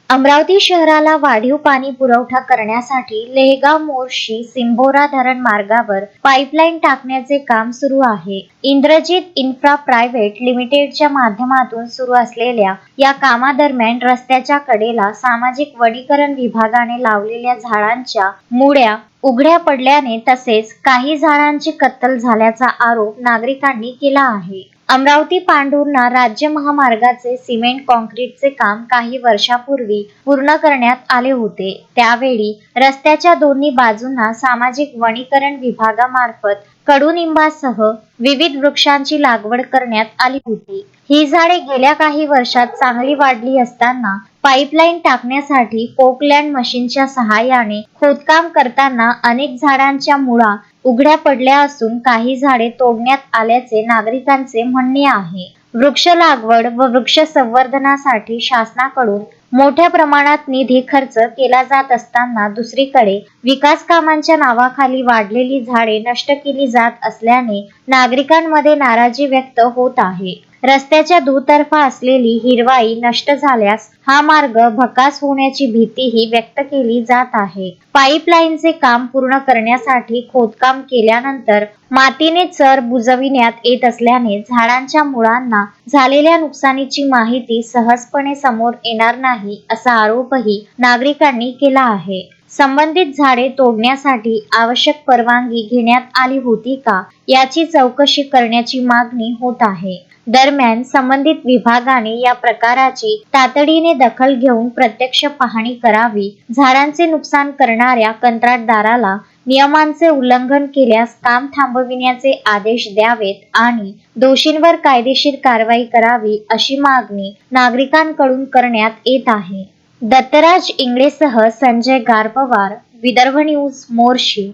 अमरावती शहराला वाढीव पाणी पुरवठा करण्यासाठी लेहगाव मोर्शी सिंभोरा धरण मार्गावर पाईपलाईन टाकण्याचे काम सुरू आहे. इंद्रजित इन्फ्रा प्रायव्हेट लिमिटेडच्या माध्यमातून सुरू असलेल्या या कामादरम्यान रस्त्याच्या कडेला सामाजिक वनीकरण विभागाने लावलेल्या झाडांच्या मुळ्या उघड्या पडल्याने तसेच काही झाडांची कत्तल झाल्याचा आरोप नागरिकांनी केला आहे. अमरावती पांढुर्णा राज्य महामार्गाचे सिमेंट कॉन्क्रीटचे काम काही वर्षापूर्वी पूर्ण करण्यात आले होते. त्यावेळी रस्त्याच्या दोन्ही बाजूंना सामाजिक वनीकरण विभागामार्फत कडुनिंबासह विविध वृक्षांची लागवड करण्यात आली होती. ही झाडे गेल्या काही वर्षात चांगली वाढली असताना पाईपलाईन टाकण्यासाठी पोकलँड मशीनच्या सहाय्याने खोदकाम करताना अनेक झाडांच्या मुळा उघड्या पडल्या असून काही झाडे तोडण्यात आल्याचे नागरिकांचे म्हणणे आहे. वृक्ष लागवड व वृक्ष संवर्धनासाठी शासनाकडून मोठ्या प्रमाणात निधी खर्च केला जात असताना दुसरीकडे विकास कामांच्या नावाखाली वाढलेली झाडे नष्ट केली जात असल्याने नागरिकांमध्ये नाराजी व्यक्त होत आहे. रस्त्याच्या दुतर्फा असलेली हिरवाई नष्ट झाल्यास हा मार्ग भकास होण्याची भीतीही व्यक्त केली जात आहे. पाईपलाईनचे काम पूर्ण करण्यासाठी खोदकाम केल्यानंतर मातीने चर बुजविण्यात येत असल्याने झाडांच्या मुळांना झालेल्या नुकसानीची माहिती सहजपणे समोर येणार नाही असा आरोपही नागरिकांनी केला आहे. संबंधित झाडे तोडण्यासाठी आवश्यक परवानगी घेण्यात आली होती का याची चौकशी करण्याची मागणी होत आहे. दरम्यान संबंधित विभागाने या प्रकाराची तातडीने दखल घेऊन प्रत्यक्ष पाहणी करावी. झाडांचे नुकसान करणाऱ्या कंत्राटदाराला नियमांचे उल्लंघन केल्यास काम थांबविण्याचे आदेश द्यावेत आणि दोषींवर कायदेशीर कारवाई करावी अशी मागणी नागरिकांकडून करण्यात येत आहे. दत्तराज इंगळेसह संजय गारपवार, विदर्भ न्यूज, मोर्शी.